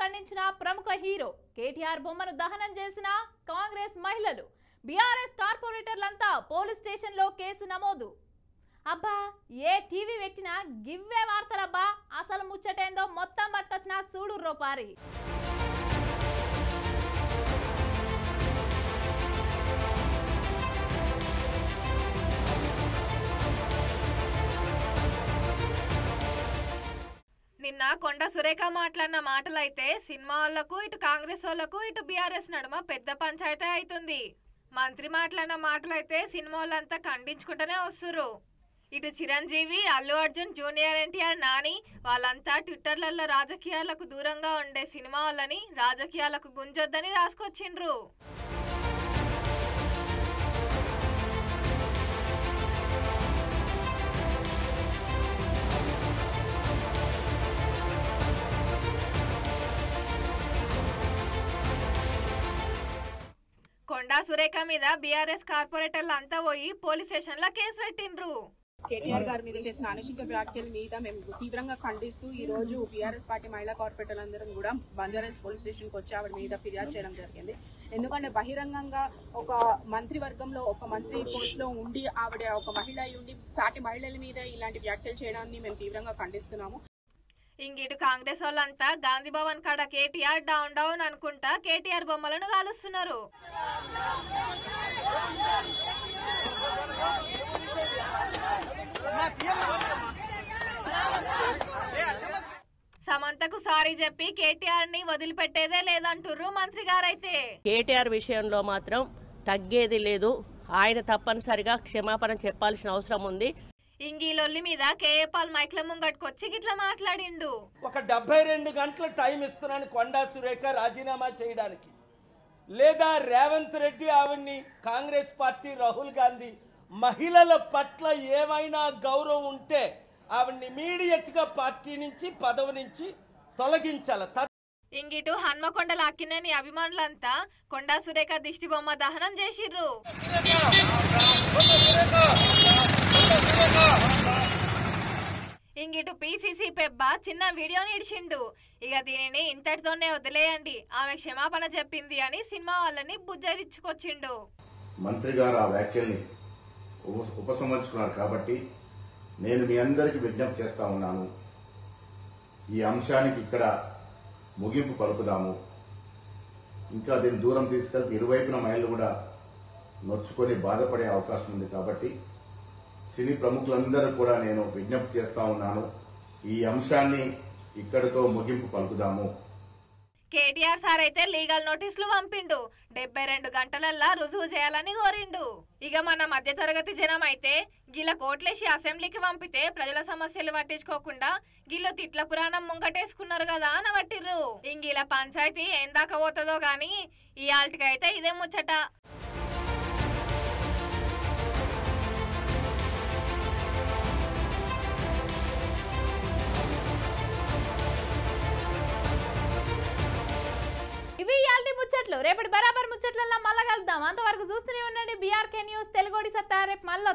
ఖండించిన ప్రముఖ హీరో కేటీఆర్ బొమ్మను దహనం చేసిన కాంగ్రెస్ మహిళలు బీఆర్ఎస్ కార్పొరేటర్లంతా పోలీస్ స్టేషన్లో కేసు నమోదు. అబ్బా ఏ టీవీ వ్యక్తినా గివ్వే వార్తలబ్బా, అసలు ముచ్చటేందో మొత్తం పట్టుకొచ్చిన చూడు రోపారి. నిన్న కొండ సురేఖ మాట్లాడిన మాటలైతే సినిమా వాళ్లకు ఇటు కాంగ్రెస్ వాళ్లకు ఇటు బీఆర్ఎస్ నడుమ పెద్ద పంచాయతీ అవుతుంది. మంత్రి మాట్లాడిన మాటలైతే సినిమా వాళ్ళంతా ఖండించుకుంటూనే వస్తురు. ఇటు చిరంజీవి, అల్లు అర్జున్, జూనియర్ ఎన్టీఆర్, నాని వాళ్ళంతా ట్విట్టర్లలో రాజకీయాలకు దూరంగా ఉండే సినిమా వాళ్ళని రాజకీయాలకు గుంజొద్దని రాసుకొచ్చిండ్రు. కొండా సురేఖ మీద బీఆర్ఎస్ కార్పొరేటర్లు అంతా పోయి పోలీస్ స్టేషన్ లో కేసు పెట్టిండ్రు. కేటీఆర్ గారి మీద చేసిన అనుచిత వ్యాఖ్యల మీద మేము తీవ్రంగా ఖండిస్తూ ఈ రోజు బీఆర్ఎస్ పార్టీ మహిళా కార్పొరేటర్లందరం కూడా బంజారాహిల్స్ పోలీస్ స్టేషన్ కి వచ్చి ఆవిడ మీద ఫిర్యాదు చేయడం జరిగింది. ఎందుకంటే బహిరంగంగా ఒక మంత్రివర్గంలో ఒక మంత్రి పోస్ట్ లో ఉండి ఆవిడ ఒక మహిళ అయి ఉండి సాటి మహిళల మీద ఇలాంటి వ్యాఖ్యలు చేయడాన్ని మేము తీవ్రంగా ఖండిస్తున్నాము. ఇంగిటు కాంగ్రెస్ వాళ్ళంతా గాంధీ భవన్ కాడ కేటీఆర్ డౌన్ డౌన్ అనుకుంటా కేటీఆర్ బొమ్మలను కాలుస్తున్నారు. సమంతకు సారీ చెప్పి కేటీఆర్ ని వదిలిపెట్టేదే లేదంటుర్రు మంత్రి గారైతే. కేటీఆర్ విషయంలో మాత్రం తగ్గేది లేదు. ఆయన తప్పనిసరిగా క్షమాపణ చెప్పాల్సిన అవసరం ఉంది. ఇంగిలొల్లి మీద కేఏపాల్ మైక్ల ముంగట్టుకొచ్చి గిట్లా మాట్లాడిండు. ఒక 72 గంటల టైం ఇస్తున్నాను కొండా సురేఖ రాజీనామా చేయడానికి, లేదా రేవంత్ రెడ్డి ఆవిడ్ని కాంగ్రెస్ పార్టీ రాహుల్ గాంధీ మహిళల పట్ల ఏమైనా గౌరవం ఉంటే ఆవిడ్ని ఇమీడియట్ గా పార్టీ నుంచి పదవి నుంచి తొలగించాలి. ఇంగిటు హన్మకొండల అక్కినేని అభిమానులంతా కొండా సురేఖ దిష్టి బొమ్మ దహనం చేసిర్రు. ఇంగిటు పిసిసి పెబ్బ చిన్న వీడియోని ఇడిచిండు. ఇక దీనిని ఇంతటితోనే వదిలేయండి, ఆమె క్షమాపణ చెప్పింది అని సినిమా వాళ్ళని బుజ్జరించుకొచ్చిండు. మంత్రి గారు ఆ వ్యాఖ్యల్ని ఉపసంహరించుకున్నారు కాబట్టి నేను మీ అందరికీ విజ్ఞప్తి చేస్తా ఉన్నాను, ఈ అంశానికి ఇక్కడ ముగింపు పలుకుదాము. ఇంకా దీన్ని దూరం తీసుకెళ్తే ఇరువైపున మహిళలు కూడా నొచ్చుకొని బాధపడే అవకాశం ఉంది. కాబట్టి సినీ ప్రముఖులందరూ కూడా నేను విజ్ఞప్తి చేస్తా ఉన్నాను, ఈ అంశాన్ని ఇక్కడితో ముగింపు పలుకుదాము. కేటీఆర్ సార్ అయితే లీగల్ నోటీసులు పంపిండు. 72 గంటలల్లా రుజువు చేయాలని కోరిండు. ఇక మన మధ్య తరగతి జనం అయితే గిల్ల కోట్లేసి అసెంబ్లీకి పంపితే ప్రజల సమస్యలు పట్టించుకోకుండా గిల్లు తిట్ల పురాణం ముంగటేసుకున్నారు కదా అని పట్టిర్రు. ఇంగిల పంచాయతీ ఎందాక పోతుందో గాని ఈ ఆల్టికైతే ఇదే ముచ్చట. ముచ్చట్లు రేపటి బరాబర్ ముచ్చట్లలో మళ్ళా కలుద్దాం. అంతవరకు చూస్తూనే ఉండండి BRK న్యూస్ తెలుగు. రేపు మళ్ళీ